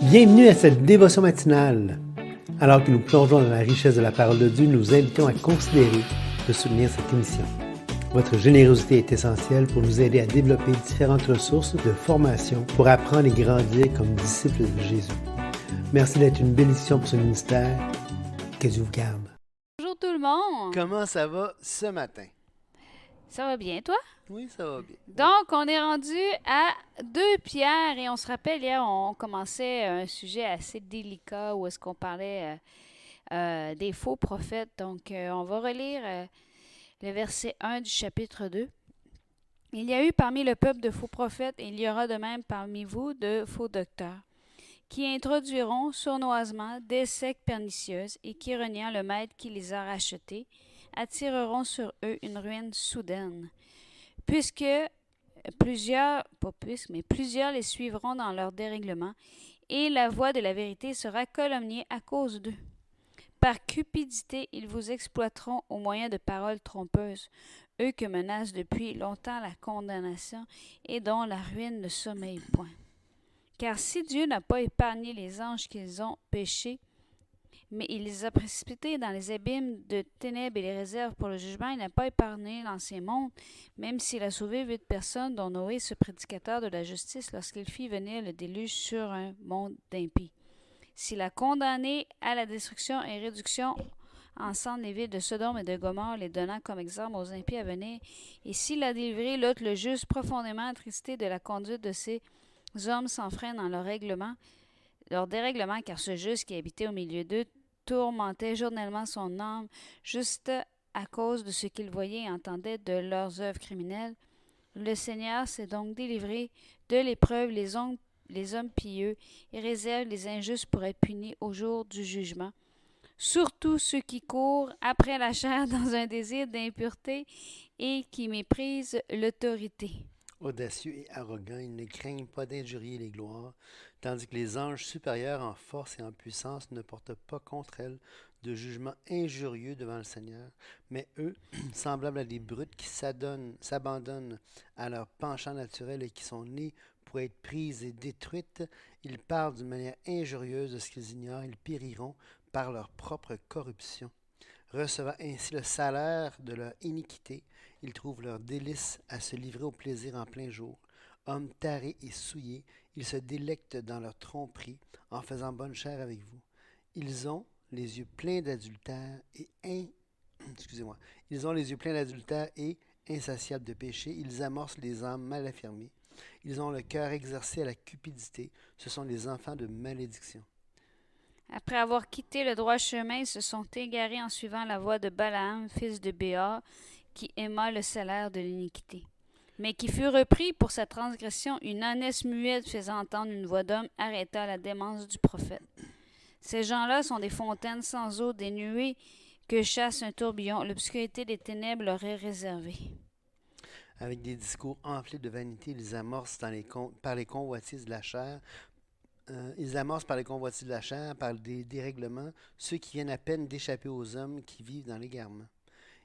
Bienvenue à cette dévotion matinale. Alors que nous plongeons dans la richesse de la parole de Dieu, nous vous invitons à considérer de soutenir cette émission. Votre générosité est essentielle pour nous aider à développer différentes ressources de formation pour apprendre et grandir comme disciples de Jésus. Merci d'être une bénédiction pour ce ministère. Que Dieu vous garde. Bonjour tout le monde! Comment ça va ce matin? Ça va bien, toi? Oui, ça va bien. Donc, on est rendu à 2 Pierre et on se rappelle, hier, on commençait un sujet assez délicat où est-ce qu'on parlait des faux prophètes. Donc, on va relire le verset 1 du chapitre 2. Il y a eu parmi le peuple de faux prophètes et il y aura de même parmi vous de faux docteurs qui introduiront sournoisement des sectes pernicieuses et qui, reniant le maître qui les a rachetés, attireront sur eux une ruine soudaine. Plusieurs les suivront dans leur dérèglement, et la voie de la vérité sera calomniée à cause d'eux. Par cupidité, ils vous exploiteront au moyen de paroles trompeuses, eux que menace depuis longtemps la condamnation et dont la ruine ne sommeille point. Car si Dieu n'a pas épargné les anges qu'ils ont péchés, mais il les a précipités dans les abîmes de ténèbres et les réserve pour le jugement, il n'a pas épargné l'ancien monde, même s'il a sauvé 8 personnes, dont Noé, ce prédicateur de la justice, lorsqu'il fit venir le déluge sur un monde d'impies. S'il a condamné à la destruction et réduction ensemble les villes de Sodome et de Gomorrhe, les donnant comme exemple aux impies à venir, et s'il a délivré Lot le juste, profondément attristé de la conduite de ces hommes sans frein dans leur dérèglement, car ce juste qui habitait au milieu d'eux tourmentait journellement son âme, juste à cause de ce qu'il voyait et entendait de leurs œuvres criminelles. Le Seigneur s'est donc délivré de l'épreuve les hommes pieux et réserve les injustes pour être punis au jour du jugement. Surtout ceux qui courent après la chair dans un désir d'impureté et qui méprisent l'autorité. Audacieux et arrogants, ils ne craignent pas d'injurier les gloires, tandis que les anges supérieurs en force et en puissance ne portent pas contre elles de jugement injurieux devant le Seigneur, mais eux, semblables à des brutes qui s'abandonnent à leur penchant naturel et qui sont nés pour être prises et détruites, ils parlent d'une manière injurieuse de ce qu'ils ignorent, ils périront par leur propre corruption. Recevant ainsi le salaire de leur iniquité, ils trouvent leur délice à se livrer au plaisir en plein jour. Hommes tarés et souillés, ils se délectent dans leur tromperie en faisant bonne chère avec vous. Ils ont les yeux pleins d'adultère et Ils ont les yeux pleins d'adultère et insatiables de péché. Ils amorcent les âmes mal affirmées. Ils ont le cœur exercé à la cupidité. Ce sont les enfants de malédiction. Après avoir quitté le droit chemin, ils se sont égarés en suivant la voie de Balaam, fils de Béor, qui aima le salaire de l'iniquité. Mais qui fut repris pour sa transgression, une ânesse muette faisant entendre une voix d'homme arrêta la démence du prophète. Ces gens-là sont des fontaines sans eau, des nuées que chasse un tourbillon. L'obscurité des ténèbres leur est réservée. Avec des discours enflés de vanité, ils amorcent par les convoitises de la chair par des dérèglements, ceux qui viennent à peine d'échapper aux hommes qui vivent dans l'égarement.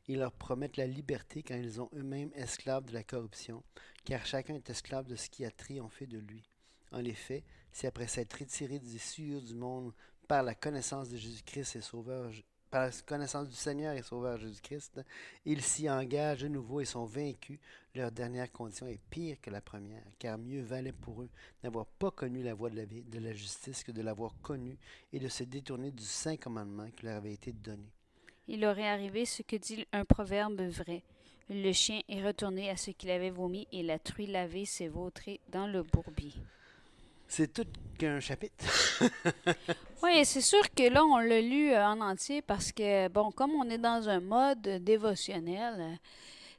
Ils leur promettent la liberté quand ils ont eux-mêmes esclaves de la corruption, car chacun est esclave de ce qui a triomphé de lui. En effet, si après s'être retiré des souillures du monde par la connaissance de Jésus-Christ et Sauveur, par la connaissance du Seigneur et Sauveur Jésus-Christ, ils s'y engagent de nouveau et sont vaincus, leur dernière condition est pire que la première, car mieux valait pour eux n'avoir pas connu la voie de la justice que de l'avoir connue et de se détourner du saint commandement qui leur avait été donné. Il aurait arrivé ce que dit un proverbe vrai. Le chien est retourné à ce qu'il avait vomi et la truie lavée s'est vautrée dans le bourbier. C'est tout qu'un chapitre. Oui, c'est sûr que là, on l'a lu en entier parce que, bon, comme on est dans un mode dévotionnel,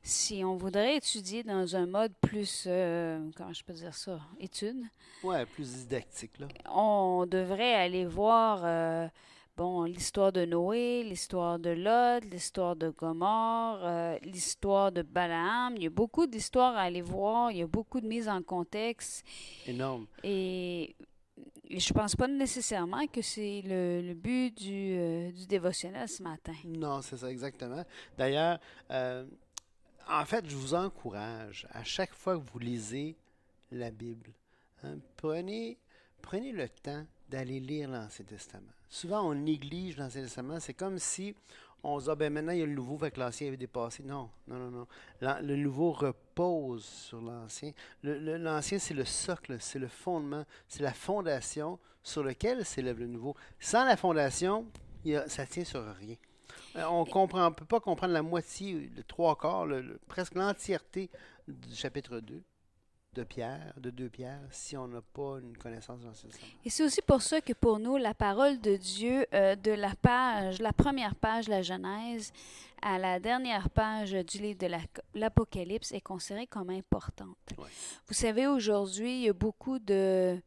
si on voudrait étudier dans un mode plus, comment je peux dire ça, étude, Ouais, plus didactique, là. on devrait aller voir, bon, l'histoire de Noé, l'histoire de Lot, l'histoire de Gomorrhe, l'histoire de Balaam. Il y a beaucoup d'histoires à aller voir, il y a beaucoup de mise en contexte. Énorme. Et je pense pas nécessairement que c'est le but du dévotionnel ce matin. Non, c'est ça, exactement. D'ailleurs, en fait, je vous encourage, à chaque fois que vous lisez la Bible, hein, prenez le temps d'aller lire l'Ancien Testament. Souvent, on néglige l'Ancien Testament. C'est comme si on se dit, ah, ben maintenant, il y a le nouveau, fait que l'Ancien avait dépassé. Non, non, non, non. Le nouveau repose sur l'Ancien. L'Ancien, c'est le socle, c'est le fondement, c'est la fondation sur laquelle s'élève le nouveau. Sans la fondation, ça tient sur rien. On ne peut pas comprendre la moitié, le trois quarts, presque l'entièreté du chapitre 2 de 2 Pierre, si on n'a pas une connaissance dans ce sens. Et c'est aussi pour ça que pour nous, la parole de Dieu, de la première page de la Genèse à la dernière page du livre de l'Apocalypse, est considérée comme importante. Ouais. Vous savez, aujourd'hui, il y a beaucoup de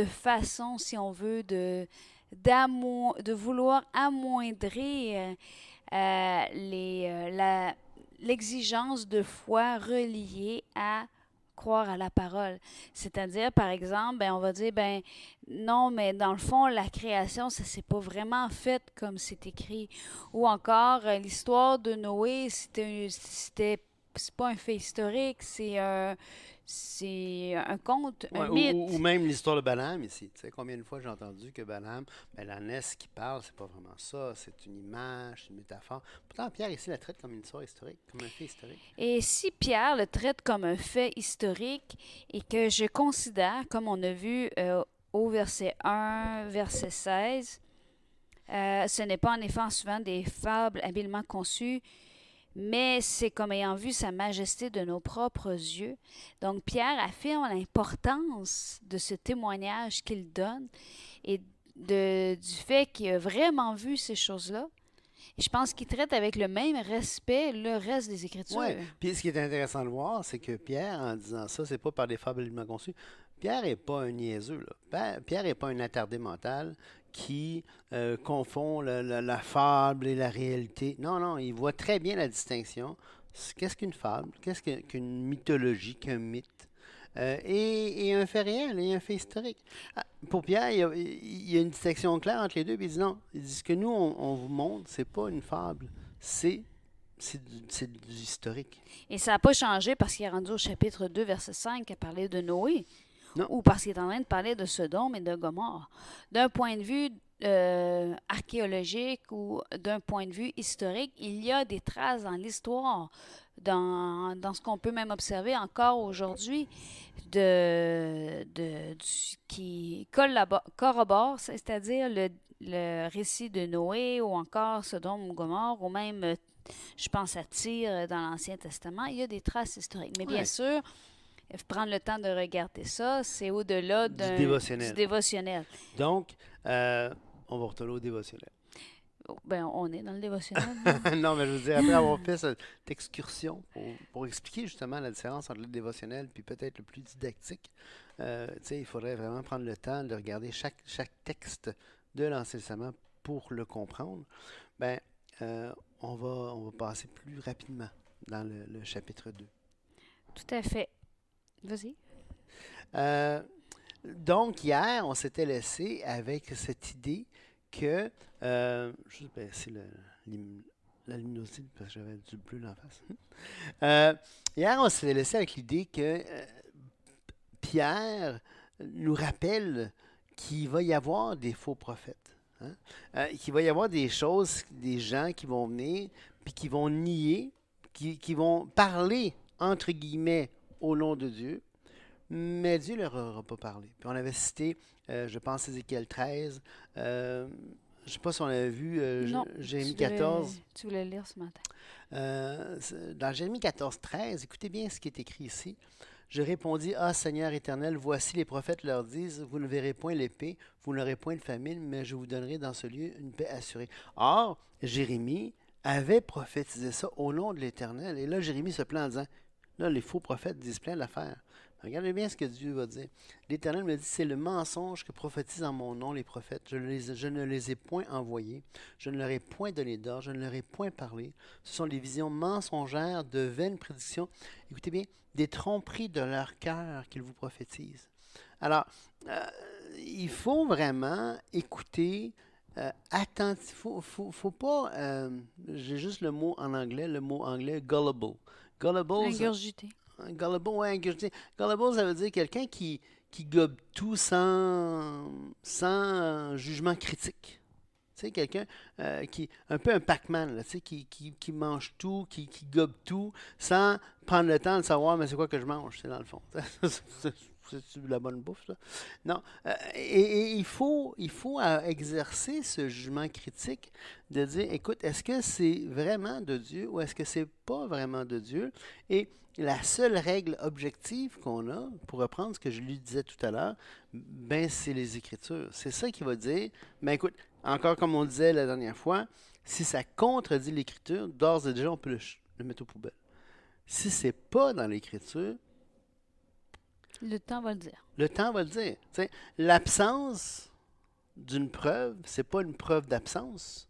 façons, si on veut, de vouloir amoindrir l'exigence de foi reliée à croire à la parole. C'est-à-dire, par exemple, on va dire, non, mais dans le fond, la création, ça s'est pas vraiment fait comme c'est écrit. Ou encore, l'histoire de Noé, c'est pas un fait historique, c'est un conte, un mythe. Ou même l'histoire de Balaam ici. Tu sais, combien de fois j'ai entendu que Balaam, la Ness qui parle, c'est pas vraiment ça, c'est une image, c'est une métaphore. Pourtant, Pierre ici la traite comme une histoire historique, comme un fait historique. Et si Pierre le traite comme un fait historique et que je considère, comme on a vu au verset 1, verset 16, ce n'est pas en effet souvent des fables habilement conçues, mais c'est comme ayant vu sa majesté de nos propres yeux. Donc Pierre affirme l'importance de ce témoignage qu'il donne et du fait qu'il a vraiment vu ces choses-là. Et je pense qu'il traite avec le même respect le reste des Écritures. Oui, puis ce qui est intéressant de voir, c'est que Pierre, en disant ça, c'est pas par des fables habilement conçues. Pierre n'est pas un niaiseux, là. Pierre n'est pas un attardé mental qui confond la fable et la réalité. Non, non, il voit très bien la distinction. Qu'est-ce qu'une fable? Qu'est-ce qu'une mythologie, qu'un mythe? Et un fait réel et un fait historique. Pour Pierre, il y a une distinction claire entre les deux, puis il dit non. Il dit ce que nous, on vous montre, c'est pas une fable, c'est du historique. Et ça n'a pas changé parce qu'il est rendu au chapitre 2, verset 5, à parler de Noé. Non. Ou parce qu'il est en train de parler de Sodome et de Gomorrhe. D'un point de vue archéologique ou d'un point de vue historique, il y a des traces dans l'histoire, dans ce qu'on peut même observer encore aujourd'hui, qui corrobore, c'est-à-dire le récit de Noé ou encore Sodome ou Gomorrhe, ou même, je pense à Tyr dans l'Ancien Testament, il y a des traces historiques. Mais bien sûr, prendre le temps de regarder ça, c'est au-delà du dévotionnel. Donc, on va retourner au dévotionnel. On est dans le dévotionnel. Non, mais je veux dire, après avoir fait cette excursion pour expliquer justement la différence entre le dévotionnel puis peut-être le plus didactique, il faudrait vraiment prendre le temps de regarder chaque texte de l'Ancien Testament pour le comprendre. On va passer plus rapidement dans le chapitre 2. Tout à fait. Vas-y. Donc, hier, on s'était laissé avec cette idée que... je vais baisser la luminosité parce que j'avais du bleu dans la face. Hier, on s'était laissé avec l'idée que Pierre nous rappelle qu'il va y avoir des faux prophètes. Qu'il va y avoir des choses, des gens qui vont venir puis qui vont nier, qui vont parler, entre guillemets, au nom de Dieu, mais Dieu ne leur aura pas parlé. Puis on avait cité, je pense, Ézéchiel 13. Je ne sais pas si on avait vu Jérémie 14. Tu voulais lire ce matin. Dans Jérémie 14, 13, écoutez bien ce qui est écrit ici. Je répondis, ah Seigneur éternel, voici les prophètes leur disent, vous ne verrez point l'épée, vous n'aurez point de famine, mais je vous donnerai dans ce lieu une paix assurée. Or, Jérémie avait prophétisé ça au nom de l'Éternel. Et là, Jérémie se plaint en disant, là, les faux prophètes disent plein d'affaires. Regardez bien ce que Dieu va dire. L'Éternel me dit, c'est le mensonge que prophétisent en mon nom les prophètes. Je ne les ai point envoyés. Je ne leur ai point donné d'ordre. Je ne leur ai point parlé. Ce sont des visions mensongères, de vaines prédictions. Écoutez bien, des tromperies de leur cœur qu'ils vous prophétisent. Alors, il faut vraiment écouter attentif. Faut pas... j'ai juste le mot anglais, gullible. Gullible, ingurgité. Gullible, ouais, ingurgité. Gullible, ça veut dire quelqu'un qui qui gobe tout sans jugement critique. Tu sais, quelqu'un qui un peu un Pac-Man, là, tu sais, qui mange tout, qui gobe tout, sans prendre le temps de savoir, mais c'est quoi que je mange, c'est dans le fond. C'est de la bonne bouffe, ça? Non. Et il faut exercer ce jugement critique de dire, écoute, est-ce que c'est vraiment de Dieu ou est-ce que c'est pas vraiment de Dieu? Et la seule règle objective qu'on a, pour reprendre ce que je lui disais tout à l'heure, ben c'est les Écritures. C'est ça qui va dire, ben écoute, encore comme on disait la dernière fois, si ça contredit l'Écriture, d'ores et déjà, on peut le mettre aux poubelles. Si c'est pas dans l'Écriture, Le temps va le dire. le temps va le dire. Tu sais, l'absence d'une preuve, c'est pas une preuve d'absence,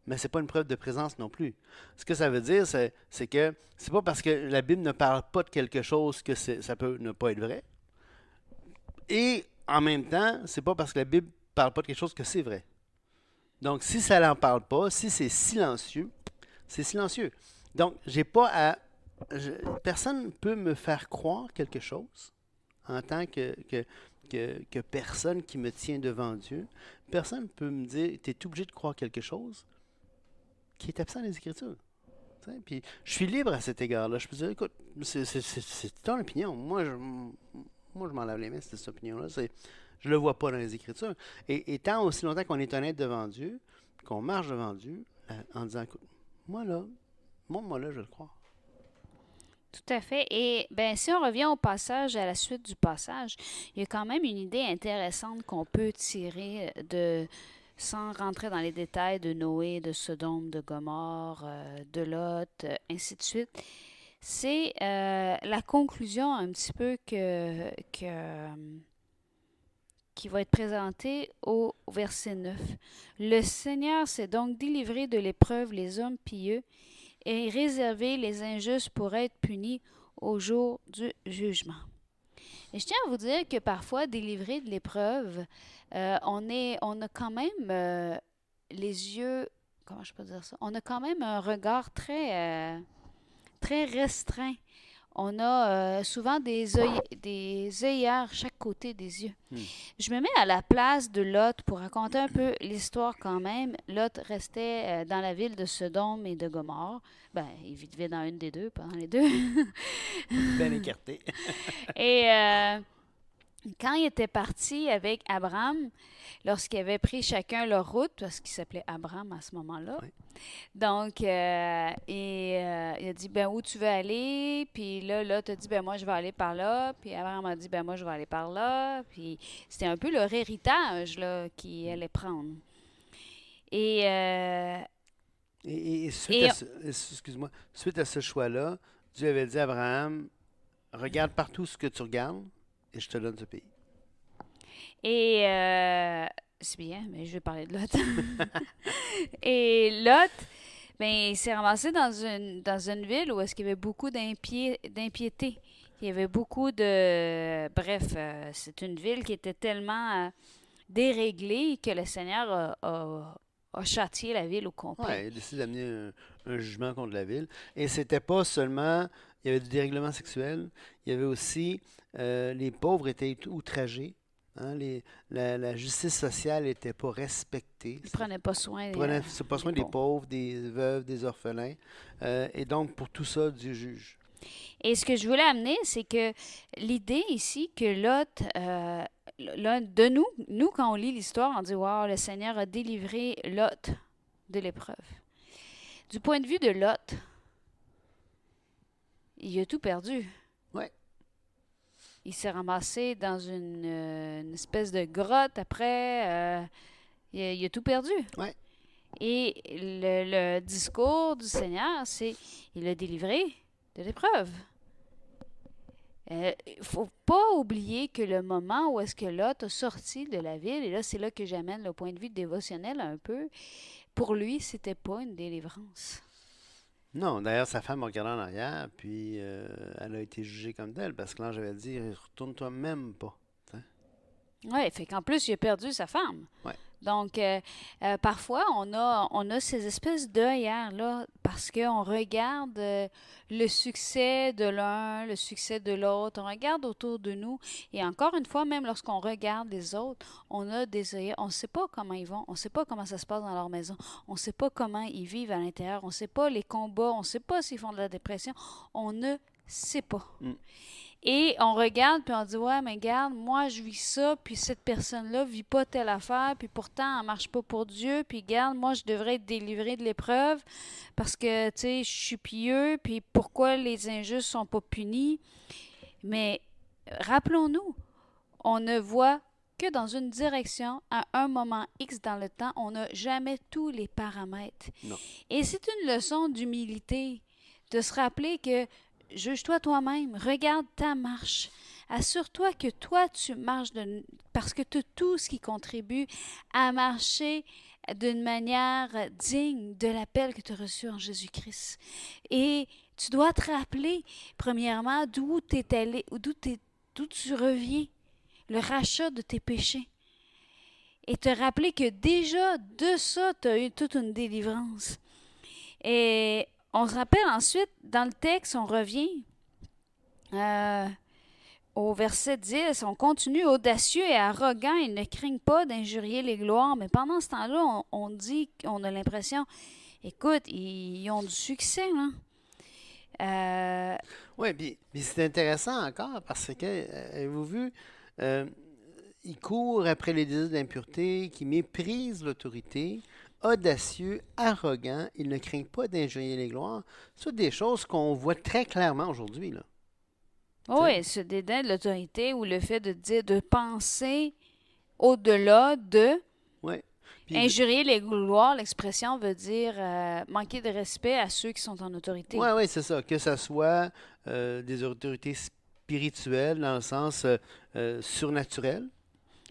mais c'est pas une preuve de présence non plus. Ce que ça veut dire, c'est que c'est pas parce que la Bible ne parle pas de quelque chose que ça peut ne pas être vrai. Et en même temps, c'est pas parce que la Bible parle pas de quelque chose que c'est vrai. Donc, si ça n'en parle pas, si c'est silencieux, c'est silencieux. Donc, j'ai pas à. Personne ne peut me faire croire quelque chose en tant que personne qui me tient devant Dieu. Personne ne peut me dire, tu es obligé de croire quelque chose qui est absent des Écritures. Tu sais, puis je suis libre à cet égard-là. Je peux dire, écoute, c'est ton opinion. Moi, je m'en lave les mains, c'est cette opinion-là. Je le vois pas dans les Écritures. Et tant aussi longtemps qu'on est honnête devant Dieu, qu'on marche devant Dieu, en disant, écoute, moi là, je vais le croire. Tout à fait. Et ben, si on revient au passage, à la suite du passage, il y a quand même une idée intéressante qu'on peut tirer sans rentrer dans les détails de Noé, de Sodome, de Gomorrhe, de Lot, ainsi de suite. C'est la conclusion un petit peu qui va être présentée au verset 9. Le Seigneur s'est donc délivré de l'épreuve les hommes pieux et réservé les injustes pour être punis au jour du jugement. Et je tiens à vous dire que parfois, délivré de l'épreuve, on a quand même les yeux, comment je peux dire ça? On a quand même un regard très restreint. On a souvent des œillères chaque côté des yeux. Je me mets à la place de Lot pour raconter un peu l'histoire quand même. Lot restait dans la ville de Sodome et de Gomorrhe. Ben, il vivait dans une des deux, pas dans les deux. Bien écarté. Et quand il était parti avec Abraham, lorsqu'ils avaient pris chacun leur route, parce qu'il s'appelait Abraham à ce moment-là, Oui. donc il a dit, ben où tu veux aller? Puis là, Lot a dit, ben moi je vais aller par là. Puis Abraham a dit, ben moi je vais aller par là. Puis c'était un peu leur héritage là, qu'il allait prendre. Et, Et et excuse-moi, suite à ce choix-là, Dieu avait dit à Abraham, regarde partout ce que tu regardes et je te donne ce pays. Et c'est bien, mais je vais parler de Lot. Et Lot, ben, il s'est ramassé dans une ville où est-ce qu'il y avait beaucoup d'impiété. Il y avait beaucoup de... Bref, c'est une ville qui était tellement déréglée que le Seigneur a châtié la ville au complet. Ouais, il a décidé d'amener un jugement contre la ville. Et c'était pas seulement, il y avait du dérèglement sexuel, il y avait aussi, les pauvres étaient outragés. Hein, la justice sociale n'était pas respectée. Il ne prenait pas soin, Il prenait pas soin des des pauvres. pauvres, des veuves, des orphelins. Et donc, pour tout ça, Dieu juge. Et ce que je voulais amener, c'est que l'idée ici que Lot, de nous, quand on lit l'histoire, on dit, wow, le Seigneur a délivré Lot de l'épreuve. Du point de vue de Lot, il a tout perdu. Ouais. Il s'est ramassé dans une espèce de grotte après. Il a tout perdu. Ouais. Et le discours du Seigneur, c'est il a délivré de l'épreuve. Il ne faut pas oublier que le moment où est-ce que Lot a sorti de la ville, et là c'est là que j'amène le point de vue dévotionnel un peu, pour lui, c'était pas une délivrance. Non, d'ailleurs, sa femme a regardé en arrière, puis elle a été jugée comme telle, parce que l'ange avait dit, retourne-toi même pas. T'sais. Oui, fait qu'en plus, il a perdu sa femme. Ouais. Donc, parfois, on a ces espèces d'œillères-là parce qu'on regarde le succès de l'un, le succès de l'autre, on regarde autour de nous. Et encore une fois, même lorsqu'on regarde les autres, on a des œillères. On ne sait pas comment ils vont, on ne sait pas comment ça se passe dans leur maison, on ne sait pas comment ils vivent à l'intérieur, on ne sait pas les combats, on ne sait pas s'ils font de la dépression, on ne sait pas. Mm. Et on regarde, puis on dit, ouais, mais regarde, moi, je vis ça, puis cette personne-là vit pas telle affaire, puis pourtant, elle marche pas pour Dieu, puis regarde, moi, je devrais être délivré de l'épreuve, parce que, tu sais, je suis pieux, puis pourquoi les injustes sont pas punis? Mais rappelons-nous, on ne voit que dans une direction, à un moment X dans le temps, on n'a jamais tous les paramètres. Non. Et c'est une leçon d'humilité, de se rappeler que juge-toi toi-même, regarde ta marche. Assure-toi que toi, tu marches parce que tu as tout ce qui contribue à marcher d'une manière digne de l'appel que tu as reçu en Jésus-Christ. Et tu dois te rappeler, premièrement, d'où tu es allé, d'où tu reviens, le rachat de tes péchés. Et te rappeler que déjà, de ça, tu as eu toute une délivrance. Et on se rappelle ensuite, dans le texte, on revient au verset 10, on continue, audacieux et arrogant, ils ne craignent pas d'injurier les gloires, mais pendant ce temps-là, on dit, on a l'impression, écoute, ils ont du succès, là. Oui, puis c'est intéressant encore parce que, avez-vous vu, ils courent après les désirs d'impureté, qui méprisent l'autorité, audacieux, arrogants, ils ne craignent pas d'injurier les gloires. C'est des choses qu'on voit très clairement aujourd'hui, là. Oui, ce dédain de l'autorité ou le fait de dire, de penser au-delà de Ouais. Puis, injurier les gloires, l'expression veut dire manquer de respect à ceux qui sont en autorité. ouais, c'est ça. Que ce soit des autorités spirituelles dans le sens surnaturel,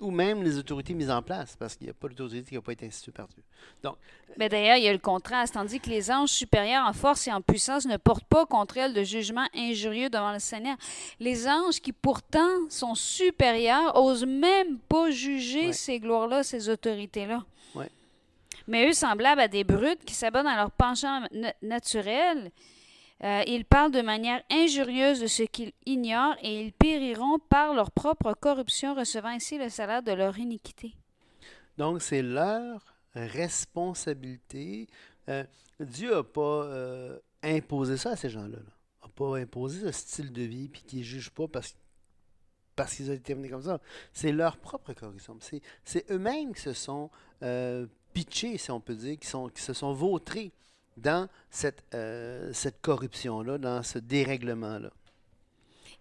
ou même les autorités mises en place, parce qu'il n'y a pas d'autorité qui n'a pas été instituée par Dieu. Donc, Mais d'ailleurs, il y a le contraste, tandis que les anges supérieurs en force et en puissance ne portent pas contre elles de jugement injurieux devant le Seigneur. Les anges qui pourtant sont supérieurs osent même pas juger ouais, ces gloires-là, ces autorités-là. ouais. Mais eux, semblables à des brutes qui s'abattent dans leur penchant naturel, ils parlent de manière injurieuse de ce qu'ils ignorent et ils périront par leur propre corruption, recevant ainsi le salaire de leur iniquité. Donc, c'est leur responsabilité. Dieu n'a pas imposé ça à ces gens-là. Il n'a pas imposé ce style de vie, puis qu'ils ne jugent pas parce qu'ils ont été terminés comme ça. C'est leur propre corruption. C'est eux-mêmes qui se sont pitchés, si on peut dire, qui se sont vautrés dans cette corruption-là, dans ce dérèglement-là.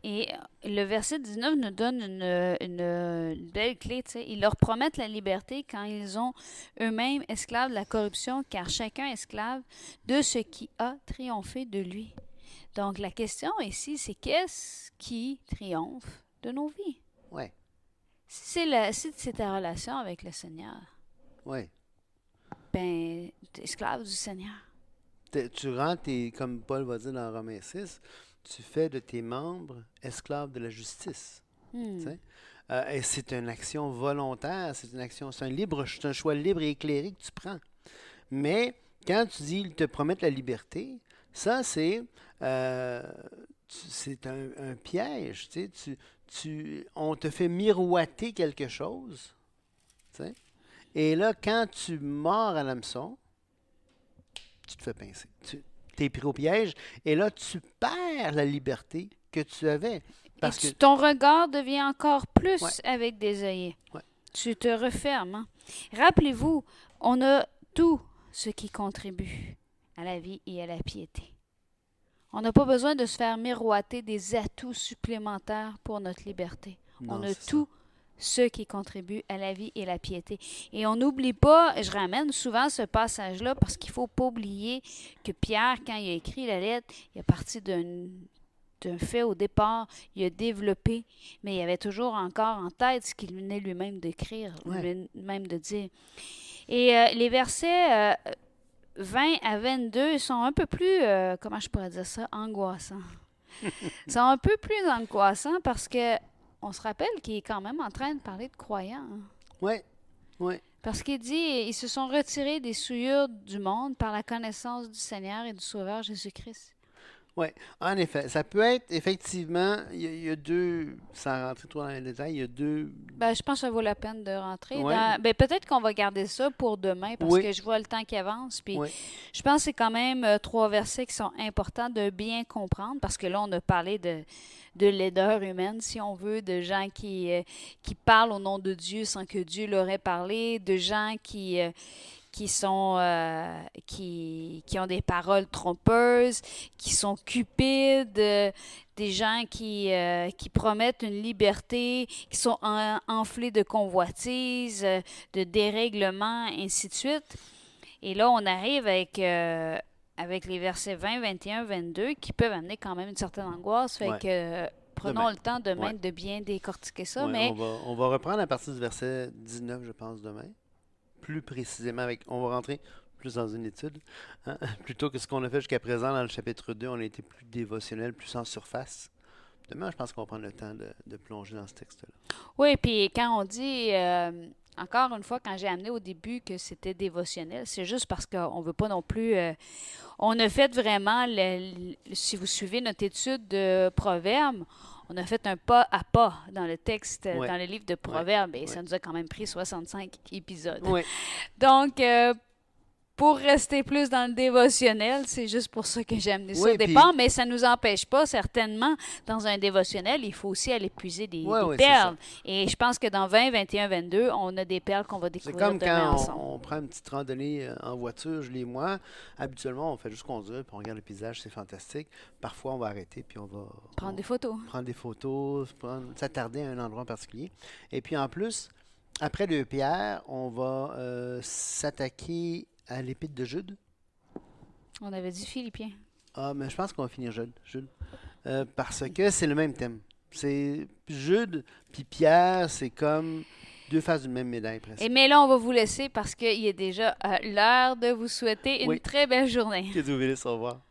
Et le verset 19 nous donne une belle clé. T'sais. Ils leur promettent la liberté quand ils ont eux-mêmes esclaves de la corruption, car chacun est esclave de ce qui a triomphé de lui. Donc la question ici, c'est qu'est-ce qui triomphe de nos vies? Ouais, Si c'est ta relation avec le Seigneur, ouais. ben, tu es esclave du Seigneur. Tu rentres, comme Paul va dire dans Romains 6, tu fais de tes membres esclaves de la justice. Tu sais. Et c'est une action volontaire, c'est un choix libre et éclairé que tu prends. Mais quand tu dis ils te promettent la liberté, ça c'est un piège. Tu sais. On te fait miroiter quelque chose. Tu sais. Et là, quand tu mords à l'hameçon, tu te fais pincer. Tu es pris au piège et là, tu perds la liberté que tu avais. Parce que ton regard devient encore plus ouais, avec des œillets. ouais, Tu te refermes. Hein? Rappelez-vous, on a tout ce qui contribue à la vie et à la piété. On n'a pas besoin de se faire miroiter des atouts supplémentaires pour notre liberté. non, On a c'est tout ce qui contribue à la vie et la piété. Et on n'oublie pas, je ramène souvent ce passage-là parce qu'il ne faut pas oublier que Pierre, quand il a écrit la lettre, il est parti d'un fait au départ, il a développé, mais il avait toujours encore en tête ce qu'il venait lui-même d'écrire, ouais. lui-même de dire. Et les versets 20 à 22 sont un peu plus, comment je pourrais dire ça, angoissants. Sont un peu plus angoissants parce que on se rappelle qu'il est quand même en train de parler de croyants. Hein. Oui, oui. Parce qu'il dit, ils se sont retirés des souillures du monde par la connaissance du Seigneur et du Sauveur Jésus-Christ. Oui, en effet. Ça peut être, effectivement, il y a deux, sans rentrer trop dans les détails, il y a deux... Ben, je pense que ça vaut la peine de rentrer Oui, dans... Ben, peut-être qu'on va garder ça pour demain parce oui, que je vois le temps qui avance. Puis oui, je pense que c'est quand même trois versets qui sont importants de bien comprendre parce que là, on a parlé de laideur humaine, si on veut, de gens qui parlent au nom de Dieu sans que Dieu leur ait parlé, de gens qui sont qui ont des paroles trompeuses, qui sont cupides, des gens qui promettent une liberté, qui sont enflés de convoitises, de dérèglements, ainsi de suite. Et là, on arrive avec les versets 20, 21, 22 qui peuvent amener quand même une certaine angoisse. Fait oui. que prenons Demain. le temps Oui, demain de bien décortiquer ça. oui. Mais On va reprendre à partir du verset 19, je pense, demain. Plus précisément, on va rentrer plus dans une étude, hein, plutôt que ce qu'on a fait jusqu'à présent dans le chapitre 2, on a été plus dévotionnel, plus en surface. Demain, je pense qu'on va prendre le temps de plonger dans ce texte-là. oui, puis quand on dit, encore une fois, quand j'ai amené au début que c'était dévotionnel, c'est juste parce qu'on ne veut pas non plus... on a fait vraiment, si vous suivez notre étude de Proverbes, on a fait un pas à pas dans le texte, Oui, dans le livre de oui, Proverbes, et oui. ça nous a quand même pris 65 épisodes. Oui, Donc, pour rester plus dans le dévotionnel, c'est juste pour ça que j'ai amené ça au oui, puis, départ, mais ça ne nous empêche pas, certainement, dans un dévotionnel, il faut aussi aller puiser oui, des oui, c'est ça. perles. Et je pense que dans 20, 21, 22, on a des perles qu'on va C'est découvrir comme demain quand ensemble. on prend une petite randonnée en voiture, Julie et moi. Habituellement, on fait juste conduire, puis on regarde le paysage, c'est fantastique. Parfois, on va arrêter, puis Prendre des photos. prendre des photos, s'attarder à un endroit en particulier. Et puis en plus, après le Pierre, on va s'attaquer à l'épître de Jude. On avait dit Philippiens. Ah, mais je pense qu'on va finir Jude. Parce que c'est le même thème. C'est Jude puis Pierre, c'est comme deux faces d'une même médaille Et presque. mais là, on va vous laisser parce qu'il est déjà l'heure de vous souhaiter une Oui, très belle journée. que Dieu vous bénisse, au revoir.